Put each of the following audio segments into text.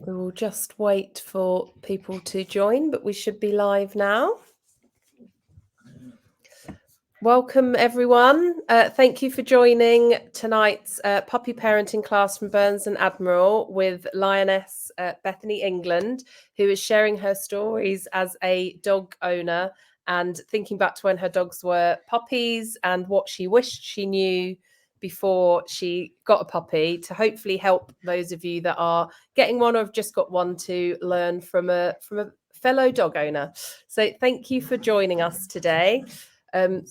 We will just wait for people to join, but we should be live now. Welcome, everyone. Thank you for joining tonight's puppy parenting class from Burns and Admiral with Lioness Bethany England, who is sharing her stories as a dog owner and thinking back to when her dogs were puppies and what she wished she knew before she got a puppy, to hopefully help those of you that are getting one or have just got one to learn from a fellow dog owner. So thank you for joining us today.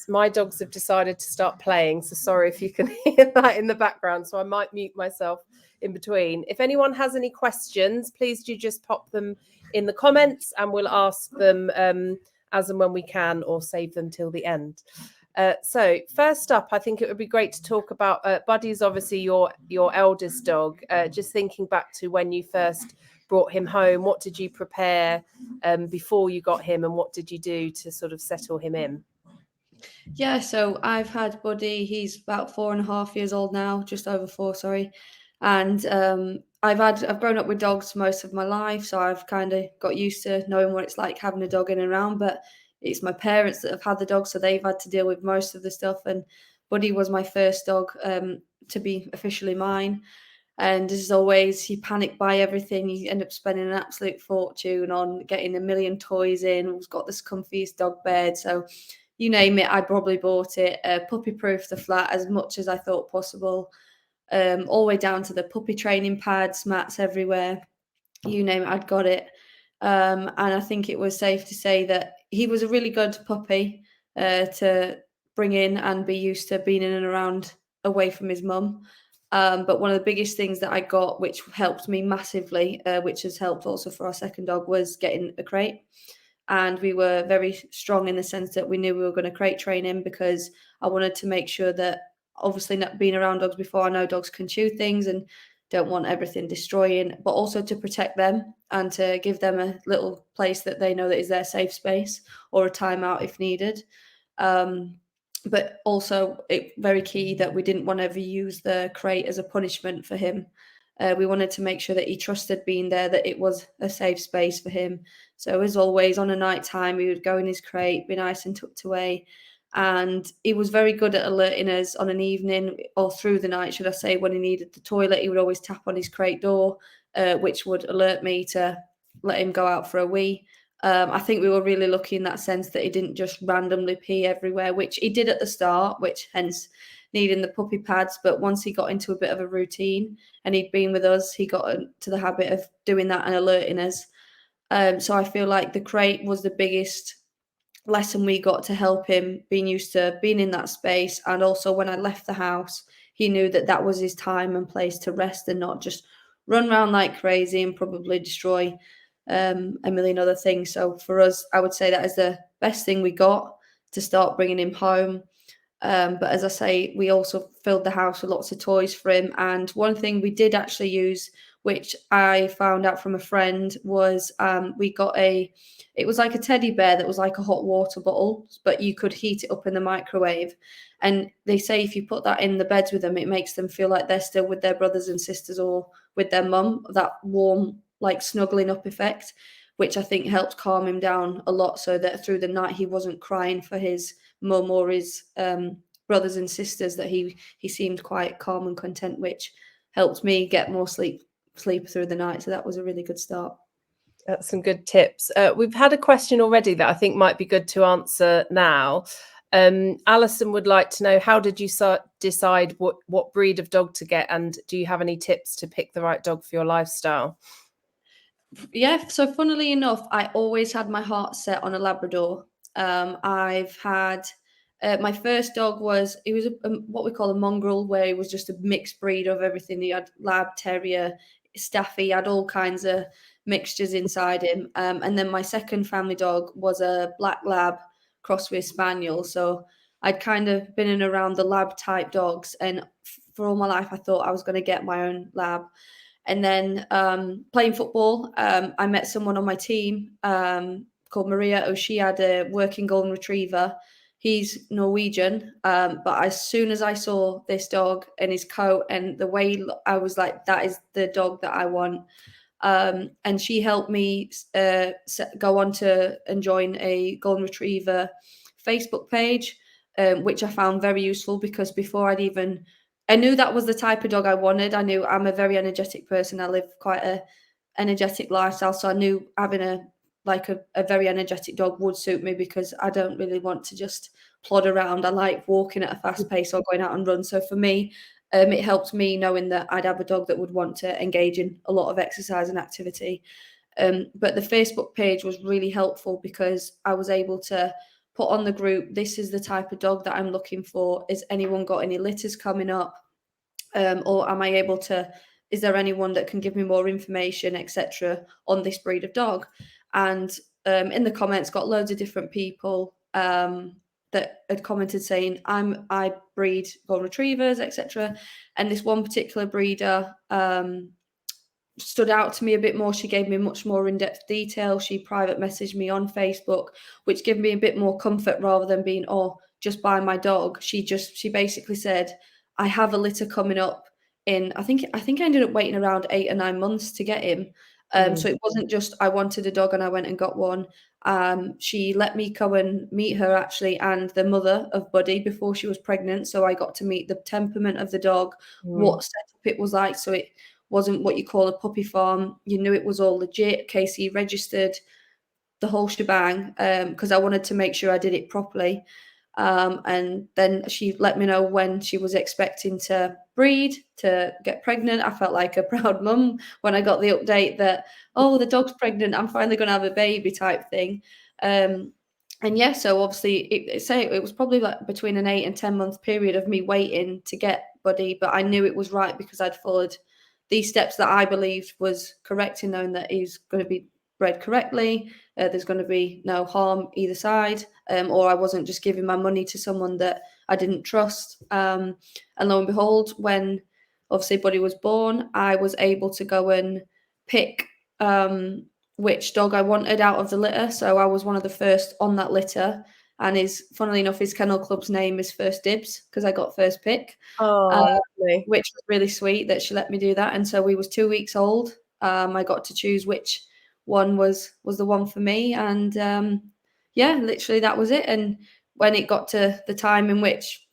My dogs have decided to start playing, so sorry if you can hear that in the background, so I might mute myself in between. If anyone has any questions, please do just pop them in the comments and we'll ask them as and when we can, or save them till the end. So first up, I think it would be great to talk about Buddy's obviously your eldest dog. Just thinking back to when you first brought him home, what did you prepare before you got him, and what did you do to sort of settle him in? Yeah, so I've had Buddy. He's about 4.5 years old now, just over 4, sorry. And I've grown up with dogs most of my life, so I've kind of got used to knowing what it's like having a dog in and around. But it's my parents that have had the dog, so they've had to deal with most of the stuff. And Buddy was my first dog to be officially mine. And as always, you panic buy everything. You end up spending an absolute fortune on getting a million toys in. We've got this comfiest dog bed, so you name it, I probably bought it. Puppy-proof the flat as much as I thought possible, all the way down to the puppy training pads, mats everywhere. You name it, I'd got it. And I think it was safe to say that he was a really good puppy to bring in and be used to being in and around away from his mum. But one of the biggest things that I got, which helped me massively, which has helped also for our second dog, was getting a crate. And we were very strong in the sense that we knew we were going to crate train him, because I wanted to make sure that, obviously not being around dogs before, I know dogs can chew things and don't want everything destroying, but also to protect them and to give them a little place that they know that is their safe space, or a timeout if needed. But also it very key that we didn't want to ever use the crate as a punishment for him. We wanted to make sure that he trusted being there, that it was a safe space for him. So as always, on a night time, he would go in his crate, be nice and tucked away. And he was very good at alerting us on an evening, or through the night, should I say, when he needed the toilet. He would always tap on his crate door, which would alert me to let him go out for a wee. I think we were really lucky in that sense that he didn't just randomly pee everywhere, which he did at the start, which hence needing the puppy pads. But once he got into a bit of a routine and he'd been with us, he got into the habit of doing that and alerting us. So I feel like the crate was the biggest lesson we got to help him being used to being in that space. And also when I left the house, he knew that that was his time and place to rest, and not just run around like crazy and probably destroy a million other things. So for us, I would say that is the best thing we got to start bringing him home. But as I say, we also filled the house with lots of toys for him. And one thing we did actually use, which I found out from a friend, was we got it was like a teddy bear that was like a hot water bottle, but you could heat it up in the microwave. And they say if you put that in the beds with them, it makes them feel like they're still with their brothers and sisters or with their mum, that warm, like snuggling up effect, which I think helped calm him down a lot, so that through the night he wasn't crying for his mum or his brothers and sisters, that he seemed quite calm and content, which helped me get more sleep through the night. So that was a really good start. That's some good tips. We've had a question already that I think might be good to answer now. Alison would like to know, how did you decide what breed of dog to get, and do you have any tips to pick the right dog for your lifestyle? Yeah, so funnily enough, I always had my heart set on a Labrador. I've had my first dog he was what we call a mongrel, where he was just a mixed breed of everything. He had lab, terrier, staffy, he had all kinds of mixtures inside him. And then my second family dog was a black lab crossed with a spaniel. So I'd kind of been in around the lab type dogs, and for all my life I thought I was going to get my own lab. And then playing football, I met someone on my team called Maria. She had a working golden retriever. He's Norwegian, but as soon as I saw this dog and his coat and the way, I was like, that is the dog that I want. And she helped me go on to and join a golden retriever Facebook page, which I found very useful, because before I knew that was the type of dog I wanted. I knew I'm a very energetic person. I live quite a energetic lifestyle, so I knew having a very energetic dog would suit me, because I don't really want to just plod around. I like walking at a fast pace or going out and run. So for me, it helped me knowing that I'd have a dog that would want to engage in a lot of exercise and activity. But the Facebook page was really helpful, because I was able to put on the group, this is the type of dog that I'm looking for. Is anyone got any litters coming up? Or am I able to, is there anyone that can give me more information, etc., on this breed of dog? And in the comments, got loads of different people that had commented saying, I breed golden retrievers, etc. And this one particular breeder stood out to me a bit more. She gave me much more in-depth detail. She private messaged me on Facebook, which gave me a bit more comfort, rather than being, oh, just buy my dog. She basically said, I have a litter coming up in, I think I ended up waiting around 8 or 9 months to get him. So it wasn't just I wanted a dog and I went and got one. She let me go and meet her, actually, and the mother of Buddy, before she was pregnant. So I got to meet the temperament of the dog, what setup it was like. So it wasn't what you call a puppy farm. You knew it was all legit. Casey registered, the whole shebang, because I wanted to make sure I did it properly. And then she let me know when she was expecting to breed, to get pregnant. I felt like a proud mum when I got the update that, oh, the dog's pregnant, I'm finally going to have a baby, type thing. And yeah, so obviously it was probably like between an 8 and 10 month period of me waiting to get Buddy, but I knew it was right because I'd followed these steps that I believed was correct, in knowing that he's going to be bred correctly. There's going to be no harm either side, or I wasn't just giving my money to someone that I didn't trust. And lo and behold, when obviously Buddy was born, I was able to go and pick which dog I wanted out of the litter. So I was one of the first on that litter, and funnily enough, his kennel club's name is First Dibs, because I got first pick. Oh, lovely. Which was really sweet that she let me do that. And so we was 2 weeks old. I got to choose which one was the one for me, and yeah, literally that was it. And when it got to the time in which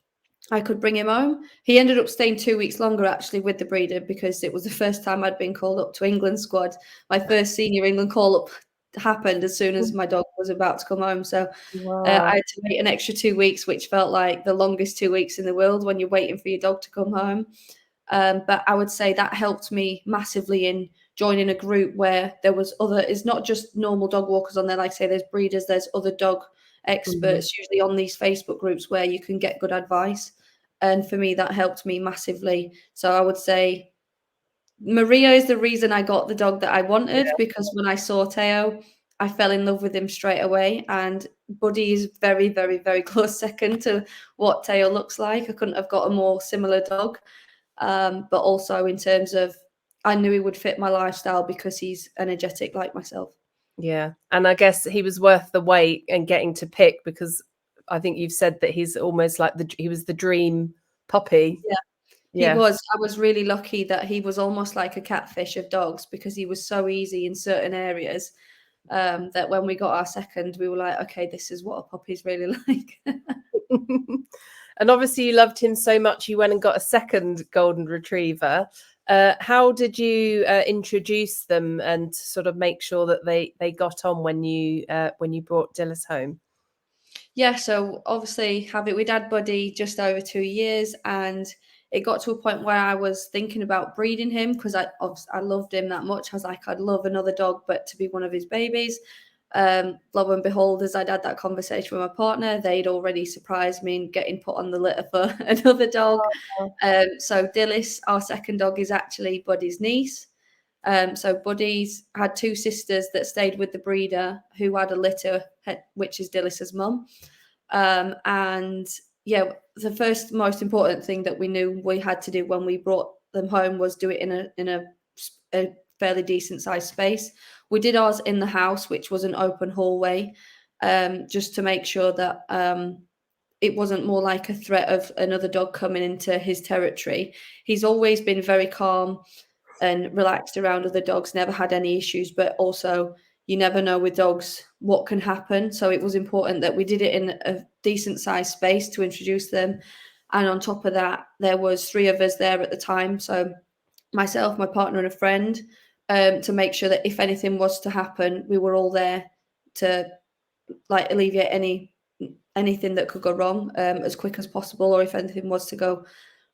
I could bring him home, he ended up staying 2 weeks longer, actually, with the breeder, because it was the first time I'd been called up to England squad. My first senior England call up happened as soon as my dog was about to come home. So Wow. I had to wait an extra 2 weeks, which felt like the longest 2 weeks in the world when you're waiting for your dog to come home. But I would say that helped me massively in joining a group where there was it's not just normal dog walkers on there. Like I say, there's breeders, there's other dog experts, usually on these Facebook groups, where you can get good advice. And for me, that helped me massively. So I would say Maria is the reason I got the dog that I wanted, because when I saw Teo, I fell in love with him straight away. And Buddy is very, very, very close second to what Teo looks like. I couldn't have got a more similar dog. But also in terms of, I knew he would fit my lifestyle because he's energetic like myself. Yeah. And I guess he was worth the wait and getting to pick, because I think you've said that he's almost like he was the dream puppy. Yeah. He was. I was really lucky that he was almost like a catfish of dogs, because he was so easy in certain areas, that when we got our second, we were like, okay, this is what a puppy's really like. And obviously you loved him so much you went and got a second golden retriever. How did you introduce them and sort of make sure that they got on when you brought Dillis home? Yeah, so obviously we'd had Buddy just over 2 years, and it got to a point where I was thinking about breeding him, because I loved him that much. I was like, I'd love another dog, but to be one of his babies. Lo and behold, as I'd had that conversation with my partner, they'd already surprised me in getting put on the litter for another dog. So Dillis, our second dog, is actually Buddy's niece. So Buddy's had 2 sisters that stayed with the breeder, who had a litter, which is Dillis's mum. And yeah, the first most important thing that we knew we had to do when we brought them home was do it in a fairly decent sized space. We did ours in the house, which was an open hallway, just to make sure that it wasn't more like a threat of another dog coming into his territory. He's always been very calm. and relaxed around other dogs, never had any issues. But also, you never know with dogs what can happen. So it was important that we did it in a decent sized space to introduce them. And on top of that, there was 3 of us there at the time. So myself, my partner, and a friend, to make sure that if anything was to happen, we were all there to like alleviate anything that could go wrong as quick as possible, or if anything was to go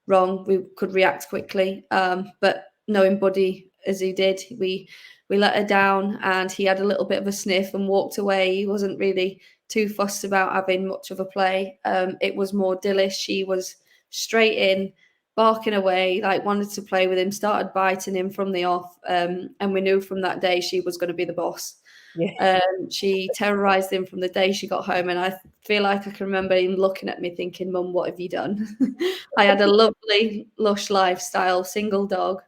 wrong, we could react quickly. But knowing Buddy as he did, we let her down, and he had a little bit of a sniff and walked away. He wasn't really too fussed about having much of a play. It was more Dillis. She was straight in, barking away, like wanted to play with him, started biting him from the off, and we knew from that day she was going to be the boss. Yeah. She terrorized him from the day she got home, and I feel like I can remember him looking at me thinking, Mum, what have you done? I had a lovely, lush lifestyle, single dog,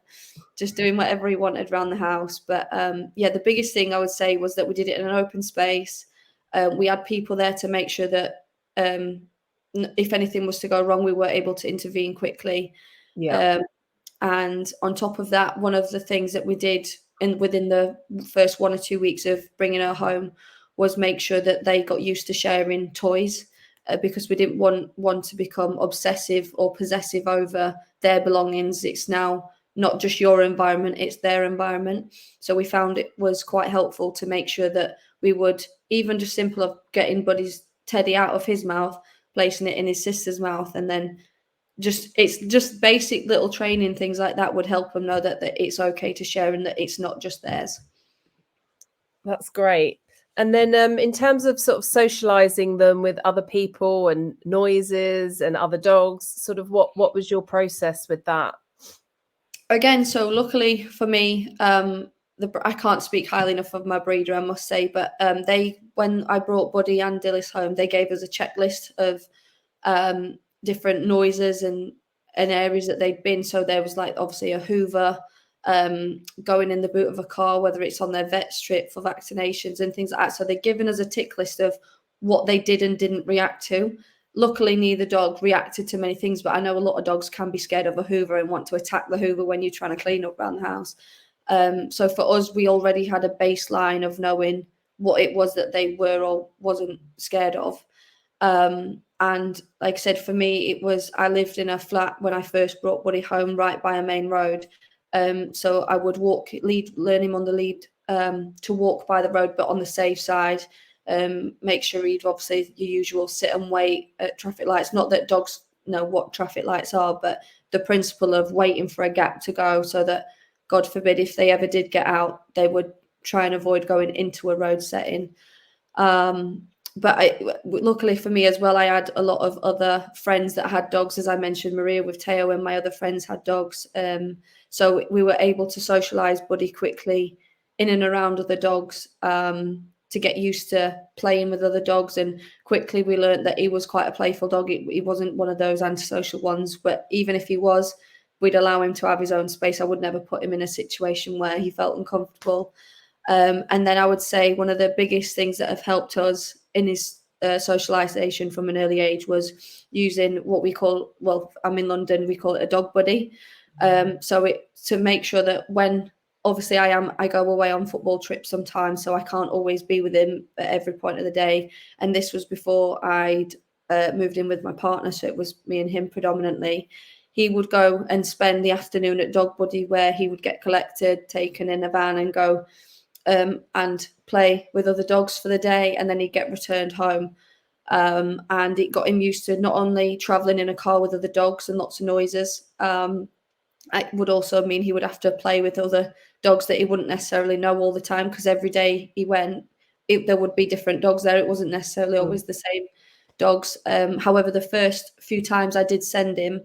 just doing whatever he wanted around the house. But yeah, the biggest thing I would say was that we did it in an open space. We had people there to make sure that if anything was to go wrong, we were able to intervene quickly. Yeah. And on top of that, one of the things that we did within the first 1 or 2 weeks of bringing her home was make sure that they got used to sharing toys, because we didn't want one to become obsessive or possessive over their belongings. It's now not just your environment, it's their environment. So we found it was quite helpful to make sure that we would, even just simple of getting Buddy's teddy out of his mouth, placing it in his sister's mouth, and then it's just basic little training things like that would help them know that it's okay to share and that it's not just theirs. That's great. And then in terms of sort of socializing them with other people and noises and other dogs, sort of what was your process with that? Again, so luckily for me, I can't speak highly enough of my breeder, I must say, but when I brought Buddy and Dillis home, they gave us a checklist of different noises and areas that they'd been. So there was like obviously a Hoover, going in the boot of a car, whether it's on their vet's trip for vaccinations and things like that. So they'd given us a tick list of what they did and didn't react to. Luckily, neither dog reacted to many things, but I know a lot of dogs can be scared of a Hoover and want to attack the Hoover when you're trying to clean up around the house. So for us, we already had a baseline of knowing what it was that they were or wasn't scared of. And like I said, for me, I lived in a flat when I first brought Buddy home right by a main road. So I would learn him on the lead, to walk by the road, but on the safe side. Make sure he'd obviously your usual sit and wait at traffic lights. Not that dogs know what traffic lights are, but the principle of waiting for a gap to go so that, God forbid, if they ever did get out, they would try and avoid going into a road setting. But luckily for me as well, I had a lot of other friends that had dogs, as I mentioned, Maria with Teo, and my other friends had dogs. So we were able to socialize Buddy quickly in and around other dogs, to get used to playing with other dogs. And quickly we learned that he was quite a playful dog. He wasn't one of those antisocial ones, but even if he was, we'd allow him to have his own space. I would never put him in a situation where he felt uncomfortable. And then I would say one of the biggest things that have helped us in his socialization from an early age was using what we call, well, I'm in London, we call it a dog buddy. To make sure that when, obviously I go away on football trips sometimes, so I can't always be with him at every point of the day. And this was before I'd moved in with my partner, so it was me and him predominantly. He would go and spend the afternoon at Dog Buddy, where he would get collected, taken in a van and go and play with other dogs for the day, and then he'd get returned home. And it got him used to not only traveling in a car with other dogs and lots of noises, it would also mean he would have to play with other dogs that he wouldn't necessarily know all the time, because every day he went, there would be different dogs there. It wasn't necessarily always the same dogs. However, the first few times I did send him,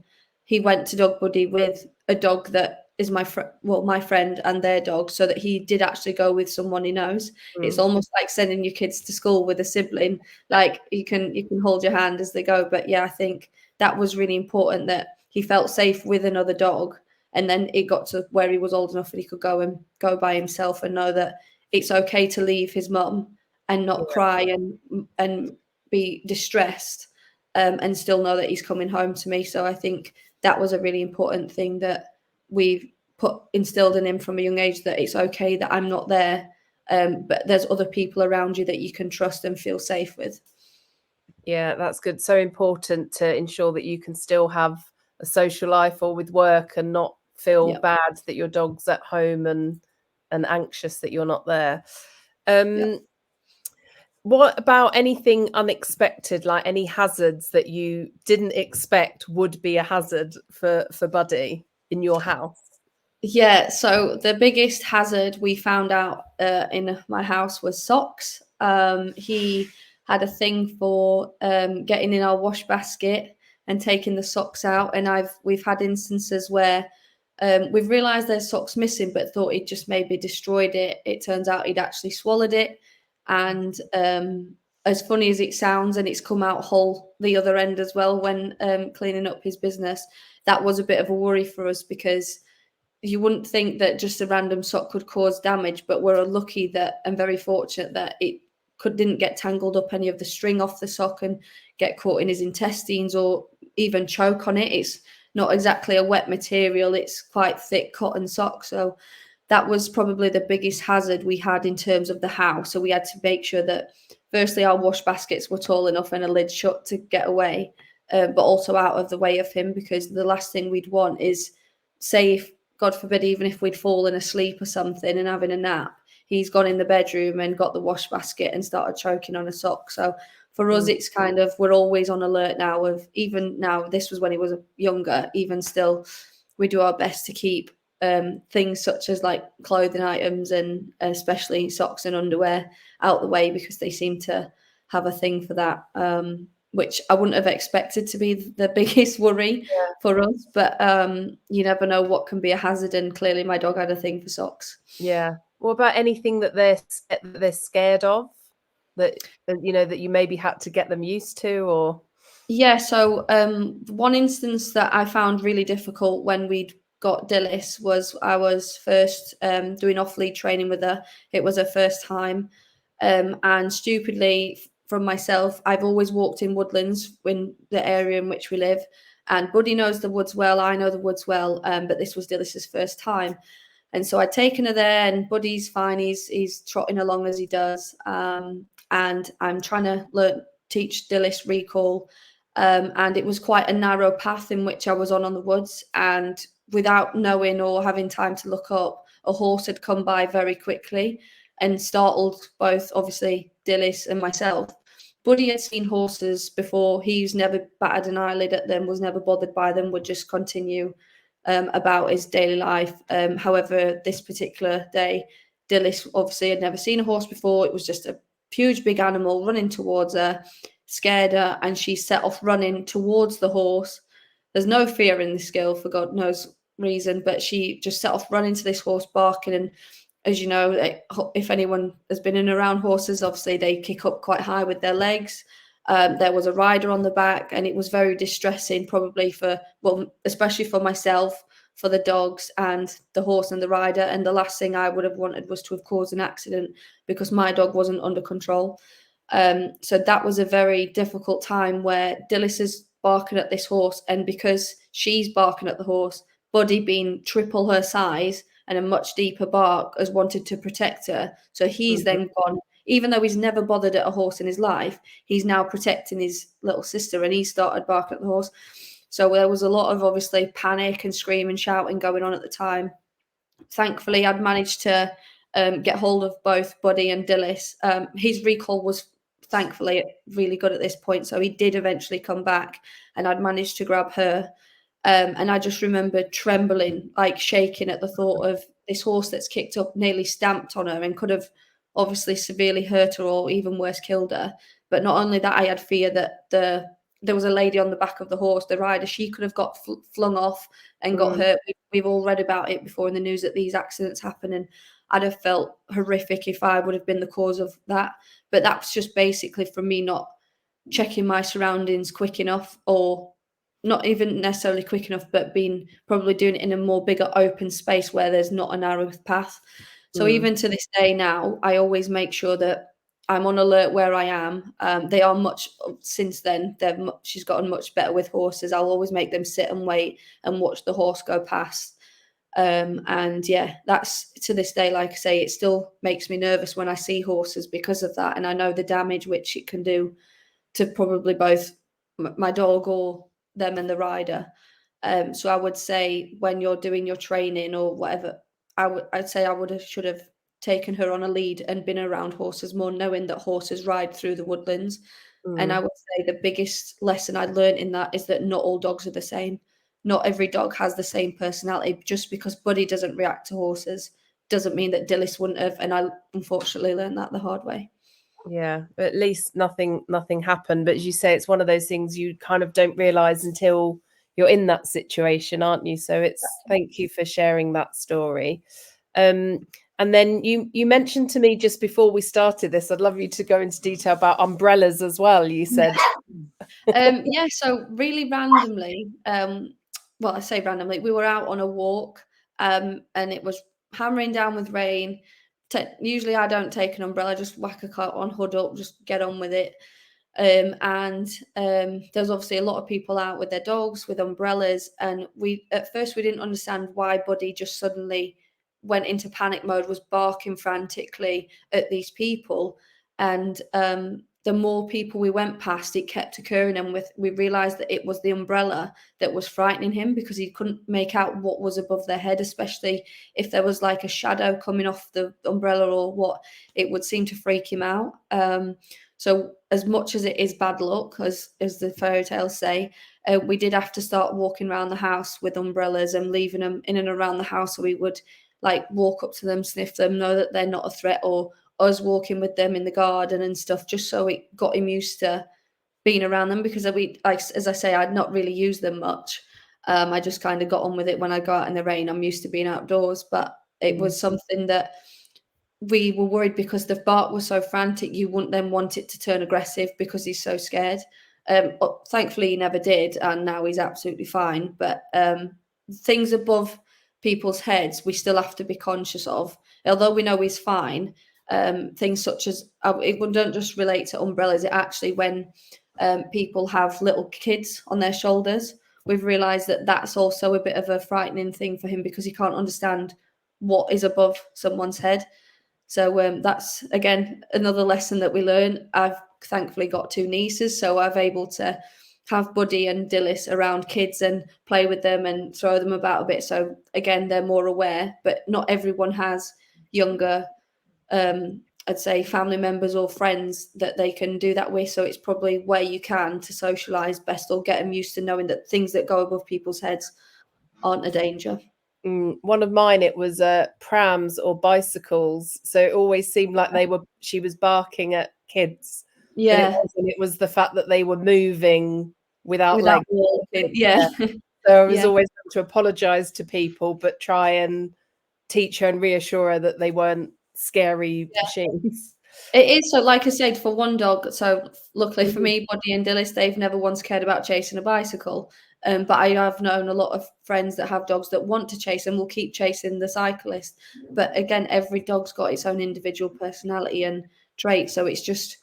he went to Dog Buddy with a dog that is my friend and their dog, so that he did actually go with someone he knows. It's almost like sending your kids to school with a sibling. Like you can hold your hand as they go. But yeah, I think that was really important, that he felt safe with another dog. And then it got to where he was old enough that he could go by himself and know that it's okay to leave his mum and not cry and be distressed, and still know that he's coming home to me. So I think that was a really important thing that we've instilled in him from a young age that it's okay that I'm not there, but there's other people around you that you can trust and feel safe with. Yeah, that's good. So important to ensure that you can still have a social life or with work and not feel bad that your dog's at home and anxious that you're not there. What about anything unexpected, like any hazards that you didn't expect would be a hazard for Buddy in your house? Yeah, so the biggest hazard we found out in my house was socks. He had a thing for getting in our wash basket and taking the socks out, and we've had instances where we've realised there's socks missing, but thought he'd just maybe destroyed it. It turns out he'd actually swallowed it, and as funny as it sounds, and it's come out whole the other end as well when cleaning up his business. That was a bit of a worry for us because you wouldn't think that just a random sock could cause damage, but we're lucky that and very fortunate that it didn't get tangled up any of the string off the sock and get caught in his intestines or even choke on it. It's not exactly a wet material, it's quite thick cotton sock. So that was probably the biggest hazard we had in terms of the house. So we had to make sure that firstly our wash baskets were tall enough and a lid shut to get away, but also out of the way of him, because the last thing we'd want is, say, if God forbid, even if we'd fallen asleep or something and having a nap, he's gone in the bedroom and got the wash basket and started choking on a sock. So for us, it's kind of, we're always on alert now of, even now, this was when he was younger, even still, we do our best to keep things such as like clothing items and especially socks and underwear out the way, because they seem to have a thing for that. Which I wouldn't have expected to be the biggest worry for us. But you never know what can be a hazard, and clearly my dog had a thing for socks. Yeah. What about anything that they're scared of, that that you maybe had to get them used to? Or Yeah, so one instance that I found really difficult when we'd got Dillis was I was first doing off-lead training with her. It was her first time, and stupidly from myself, I've always walked in woodlands in the area in which we live, and Buddy knows the woods well, I know the woods well, but this was Dillis's first time. And so I'd taken her there, and Buddy's fine, he's trotting along as he does, and I'm trying to teach Dillis recall, and it was quite a narrow path in which I was on the woods, and without knowing or having time to look up, a horse had come by very quickly and startled both, obviously, Dillis and myself. Buddy had seen horses before. He's never batted an eyelid at them, was never bothered by them, would just continue about his daily life. However, this particular day, Dillis obviously had never seen a horse before. It was just a huge, big animal running towards her, scared her, and she set off running towards the horse. There's no fear in this girl for God knows reason, but she just set off running to this horse, barking. And as you know, if anyone has been in and around horses, obviously they kick up quite high with their legs. There was a rider on the back, and it was very distressing, probably especially for myself, for the dogs and the horse and the rider. And the last thing I would have wanted was to have caused an accident, because my dog wasn't under control. So that was a very difficult time where Dillis is barking at this horse, and because she's barking at the horse, Buddy, being triple her size and a much deeper bark, has wanted to protect her. So he's then gone, even though he's never bothered at a horse in his life, he's now protecting his little sister, and he started barking at the horse. So there was a lot of obviously panic and screaming, shouting going on at the time. Thankfully, I'd managed to get hold of both Buddy and Dillis. His recall was thankfully really good at this point, so he did eventually come back, and I'd managed to grab her. And I just remember trembling, like shaking at the thought of this horse that's kicked up, nearly stamped on her, and could have obviously severely hurt her or even worse, killed her. But not only that, I had fear that there was a lady on the back of the horse, the rider, she could have got flung off and got hurt. We've all read about it before in the news that these accidents happen, and I'd have felt horrific if I would have been the cause of that. But that's just basically from me not checking my surroundings quick enough, or not even necessarily quick enough, but probably doing it in a more bigger open space where there's not a narrow path. So even to this day now, I always make sure that I'm on alert where I am. They are much since then. She's gotten much better with horses. I'll always make them sit and wait and watch the horse go past. And yeah, that's to this day, like I say, it still makes me nervous when I see horses because of that. And I know the damage which it can do to probably both my dog or them and the rider. So I would say when you're doing your training or whatever, I'd say should have taken her on a lead and been around horses more, knowing that horses ride through the woodlands. And I would say the biggest lesson I learned in that is that not all dogs are the same. Not every dog has the same personality. Just because Buddy doesn't react to horses doesn't mean that Dillis wouldn't have. And I unfortunately learned that the hard way. Yeah, at least nothing happened. But as you say, it's one of those things you kind of don't realize until you're in that situation, aren't you? So thank you for sharing that story. And then you mentioned to me just before we started this, I'd love you to go into detail about umbrellas as well, you said. Yeah, so really randomly, well, I say randomly, we were out on a walk, and it was hammering down with rain. Usually I don't take an umbrella, just whack a coat on, hood up, just get on with it. And there's obviously a lot of people out with their dogs, with umbrellas, and at first we didn't understand why Buddy just suddenly went into panic mode, was barking frantically at these people. And the more people we went past, it kept occurring, and we realized that it was the umbrella that was frightening him, because he couldn't make out what was above their head, especially if there was like a shadow coming off the umbrella or what. It would seem to freak him out. So as much as it is bad luck, as the fairy tales say, we did have to start walking around the house with umbrellas and leaving them in and around the house. So we would like walk up to them, sniff them, know that they're not a threat, or us walking with them in the garden and stuff, just so it got him used to being around them. Because as I say, I'd not really used them much. I just kind of got on with it when I go out in the rain. I'm used to being outdoors, but it was something that we were worried, because the bark was so frantic, you wouldn't then want it to turn aggressive because he's so scared. Thankfully, he never did, and now he's absolutely fine. But things above people's heads, we still have to be conscious of. Although we know he's fine, things such as it don't just relate to umbrellas. It actually, when people have little kids on their shoulders, we've realised that that's also a bit of a frightening thing for him, because he can't understand what is above someone's head. So that's, again, another lesson that we learn. I've thankfully got two nieces, so I'm able to have Buddy and Dillis around kids and play with them and throw them about a bit. So again, they're more aware, but not everyone has younger, I'd say, family members or friends that they can do that with. So it's probably where you can to socialise best, or get them used to knowing that things that go above people's heads aren't a danger. One of mine, it was prams or bicycles, so it always seemed like she was barking at kids, but Yeah, it was the fact that they were moving without legs. walking. Yeah. So I was Yeah. always having to apologize to people, but try and teach her and reassure her that they weren't scary machines. It is. So like I said, for one dog, so luckily for me, Buddy and Dillis, they've never once cared about chasing a bicycle. But I have known a lot of friends that have dogs that want to chase and will keep chasing the cyclist. But again, every dog's got its own individual personality and traits. So it's just,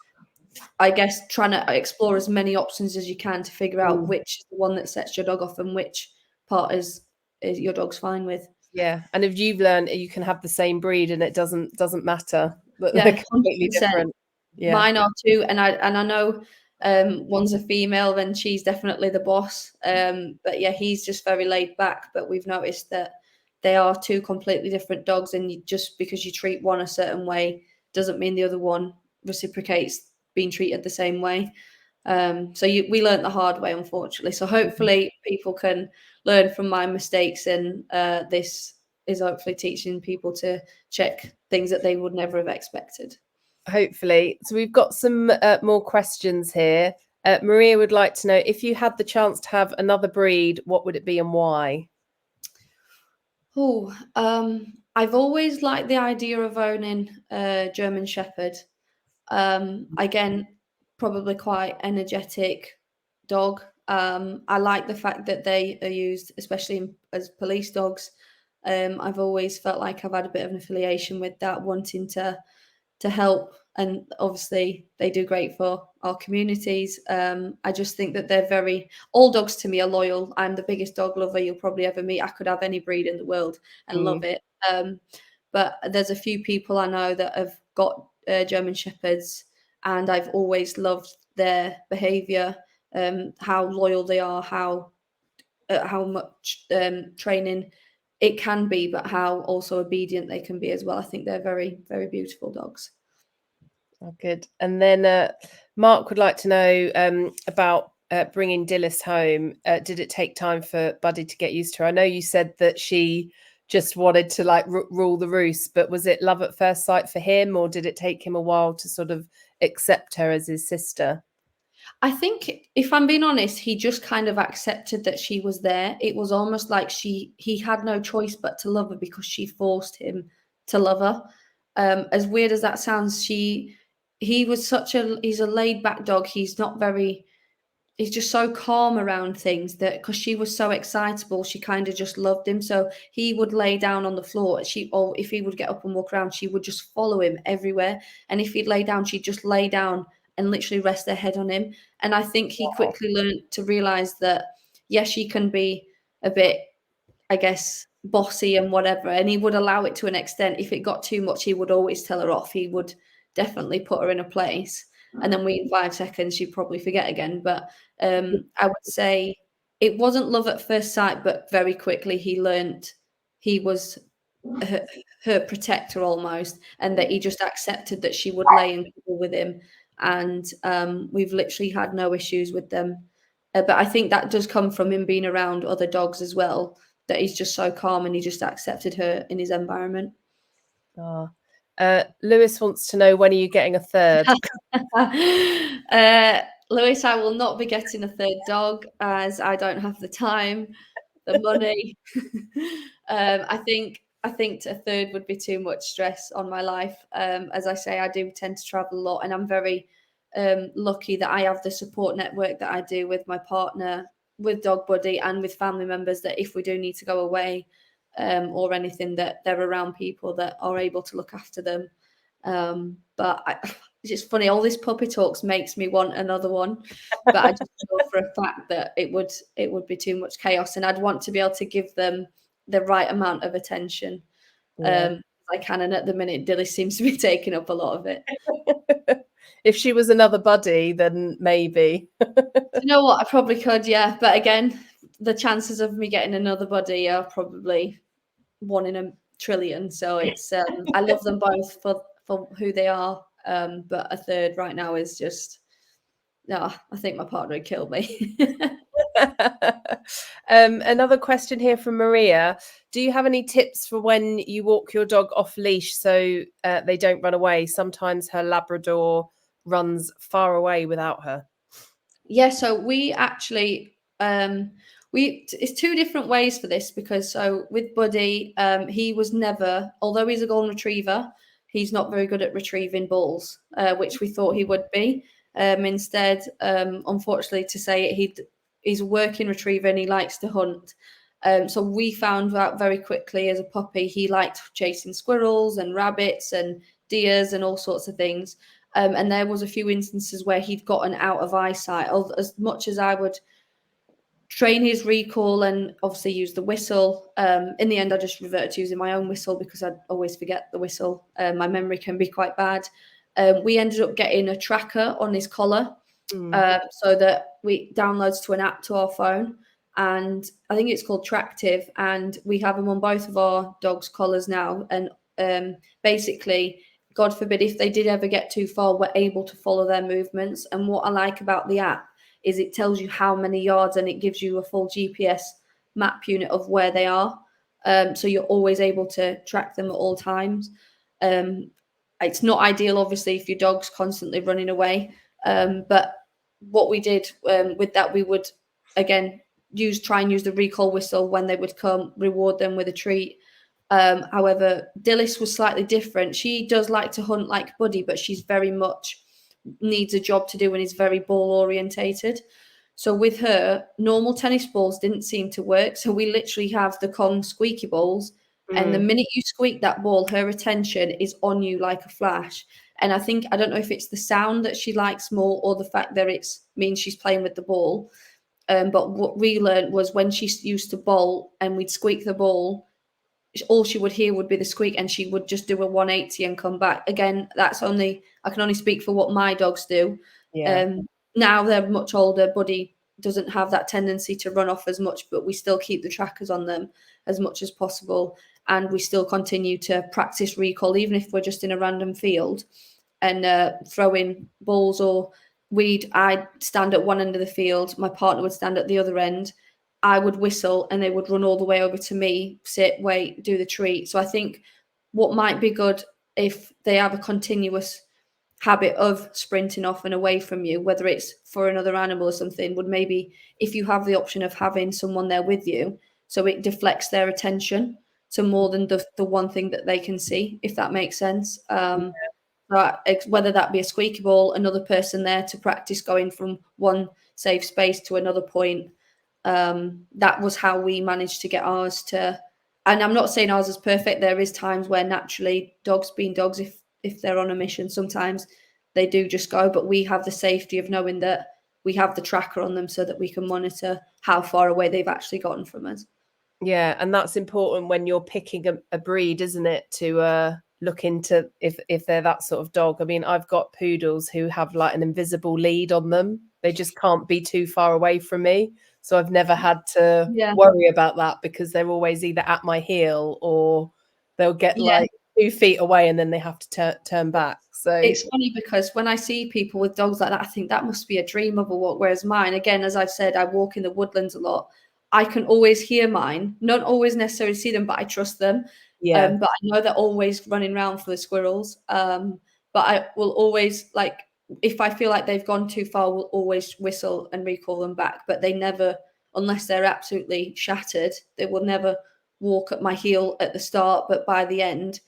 I guess, trying to explore as many options as you can to figure out which is the one that sets your dog off and which part is your dog's fine with. Yeah, and if you've learned, you can have the same breed and it doesn't matter, but Yeah, they're completely 100%. different. Yeah, Mine are too, and I know one's a female, then she's definitely the boss. But yeah, he's just very laid back. But we've noticed that they are two completely different dogs, and just because you treat one a certain way doesn't mean the other one reciprocates being treated the same way. So we learned the hard way, unfortunately. So hopefully people can learn from my mistakes, and this is hopefully teaching people to check things that they would never have expected. hopefully. So we've got some more questions here. Maria would like to know, if you had the chance to have another breed, what would it be and why? Oh, I've always liked the idea of owning a German Shepherd. Again, probably quite energetic dog. I like the fact that they are used, especially as police dogs. I've always felt like I've had a bit of an affiliation with that, wanting to help, and obviously they do great for our communities. I just think that they're all dogs to me are loyal. I'm the biggest dog lover you'll probably ever meet. I could have any breed in the world and love it. But there's a few people I know that have got German Shepherds, and I've always loved their behavior, how loyal they are, how much training it can be, but how also obedient they can be as well. I think they're very, very beautiful dogs. Oh, good. And then Mark would like to know about bringing Dilys home. Did it take time for Buddy to get used to her? I know you said that she just wanted to like rule the roost, but was it love at first sight for him, or did it take him a while to sort of accept her as his sister? I think, if I'm being honest, he just kind of accepted that she was there. It was almost like he had no choice but to love her because she forced him to love her. As weird as that sounds, he's a laid back dog. He's just so calm around things, that because she was so excitable, she kind of just loved him. So he would lay down on the floor, or if he would get up and walk around, she would just follow him everywhere. And if he'd lay down, she'd just lay down and literally rest her head on him. And I think he quickly learned to realize that, yes, she can be a bit, I guess, bossy and whatever, and he would allow it to an extent. If it got too much, he would always tell her off. He would definitely put her in a place, and then in 5 seconds she'd probably forget again. But I would say it wasn't love at first sight, but very quickly he learned he was her protector almost, and that he just accepted that she would lay and cuddle with him. And we've literally had no issues with them. But I think that does come from him being around other dogs as well, that he's just so calm and he just accepted her in his environment. Lewis wants to know, when are you getting a third? Lewis, I will not be getting a third dog, as I don't have the time, the money. I think a third would be too much stress on my life. As I say, I do tend to travel a lot, and I'm very lucky that I have the support network that I do with my partner, with Dog Buddy, and with family members, that if we do need to go away or anything, that they're around people that are able to look after them. It's just funny, all this puppy talks makes me want another one, but I just know for a fact that it would be too much chaos, and I'd want to be able to give them the right amount of attention. I can, and at the minute Dilly seems to be taking up a lot of it. If she was another Buddy, then maybe. You know what, I probably could, yeah, but again, the chances of me getting another Buddy are probably 1 in a trillion. So it's I love them both for who they are, but a third right now is just, no, I think my partner would kill me. Another question here from Maria. Do you have any tips for when you walk your dog off leash so they don't run away? Sometimes her Labrador runs far away without her. Yeah, so we actually it's 2 different ways for this, because so with Buddy, he was never, although he's a golden retriever, he's not very good at retrieving balls, which we thought he would be. Instead, unfortunately to say it, he's a working retriever and he likes to hunt. So we found out very quickly as a puppy he liked chasing squirrels and rabbits and deers and all sorts of things. And there was a few instances where he'd gotten out of eyesight. As much as I would train his recall and obviously use the whistle, in the end I just reverted to using my own whistle because I'd always forget the whistle. My memory can be quite bad. We ended up getting a tracker on his collar, so that we downloads to an app to our phone, and I think it's called Tractive, and we have them on both of our dogs' collars now. And basically, God forbid, if they did ever get too far, we're able to follow their movements. And what I like about the app is it tells you how many yards, and it gives you a full GPS map unit of where they are. So you're always able to track them at all times. It's not ideal, obviously, if your dog's constantly running away. But what we did with that, we would, again, try and use the recall whistle when they would come, reward them with a treat. However, Dilys was slightly different. She does like to hunt like Buddy, but she's very much needs a job to do and is very ball orientated. So with her, normal tennis balls didn't seem to work. So we literally have the Kong squeaky balls. And the minute you squeak that ball, her attention is on you like a flash. And I think, I don't know if it's the sound that she likes more or the fact that it means she's playing with the ball. But what we learned was when she used to bowl and we'd squeak the ball, all she would hear would be the squeak, and she would just do a 180 and come back. Again, I can only speak for what my dogs do. Yeah. Now they're much older. Buddy doesn't have that tendency to run off as much, but we still keep the trackers on them as much as possible. And we still continue to practice recall, even if we're just in a random field and throwing balls, or I'd stand at one end of the field, my partner would stand at the other end, I would whistle and they would run all the way over to me, sit, wait, do the treat. So I think what might be good if they have a continuous habit of sprinting off and away from you, whether it's for another animal or something, would maybe, if you have the option of having someone there with you, so it deflects their attention to more than the one thing that they can see, if that makes sense. Whether that be a squeaky ball, another person there to practice going from one safe space to another point. That was how we managed to get ours to, and I'm not saying ours is perfect. There is times where naturally dogs being dogs, if they're on a mission, sometimes they do just go, but we have the safety of knowing that we have the tracker on them so that we can monitor how far away they've actually gotten from us. Yeah, and that's important when you're picking a breed, isn't it? To look into if they're that sort of dog. I mean, I've got poodles who have like an invisible lead on them. They just can't be too far away from me. So I've never had to worry about that because they're always either at my heel or they'll get like 2 feet away and then they have to turn back. So it's funny because when I see people with dogs like that, I think that must be a dream of a walk. Whereas mine, again, as I've said, I walk in the woodlands a lot. I can always hear mine, not always necessarily see them, but I trust them. Yeah. But I know they're always running around for the squirrels. But I will always, like, if I feel like they've gone too far, we'll always whistle and recall them back. But they never, unless they're absolutely shattered, they will never walk at my heel at the start. But by the end,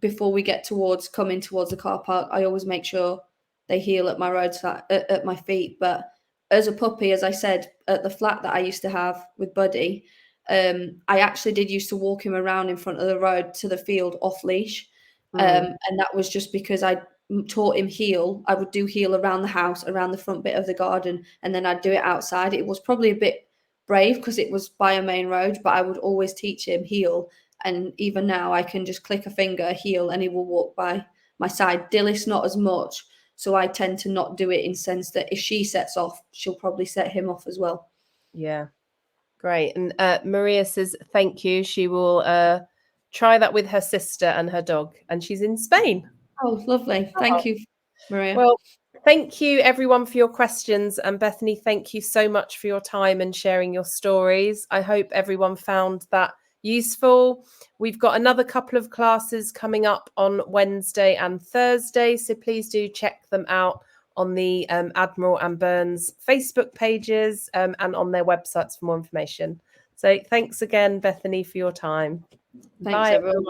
before we get coming towards the car park, I always make sure they heel at my roadside, at my feet. But as a puppy, as I said, at the flat that I used to have with Buddy, I actually did used to walk him around in front of the road to the field off leash. And that was just because I taught him heel. I would do heel around the house, around the front bit of the garden, and then I'd do it outside. It was probably a bit brave because it was by a main road, but I would always teach him heel. And even now I can just click a finger, heel, and he will walk by my side. Dillis, not as much. So I tend to not do it in sense that if she sets off, she'll probably set him off as well. Yeah, great. And Maria says, thank you. She will try that with her sister and her dog. And she's in Spain. Oh, lovely. Thank you, Maria. Well, thank you everyone for your questions. And Bethany, thank you so much for your time and sharing your stories. I hope everyone found that useful. We've got another couple of classes coming up on Wednesday and Thursday, so please do check them out on the Admiral and Burns Facebook pages and on their websites for more information. So thanks again, Bethany, for your time. Thanks, everyone.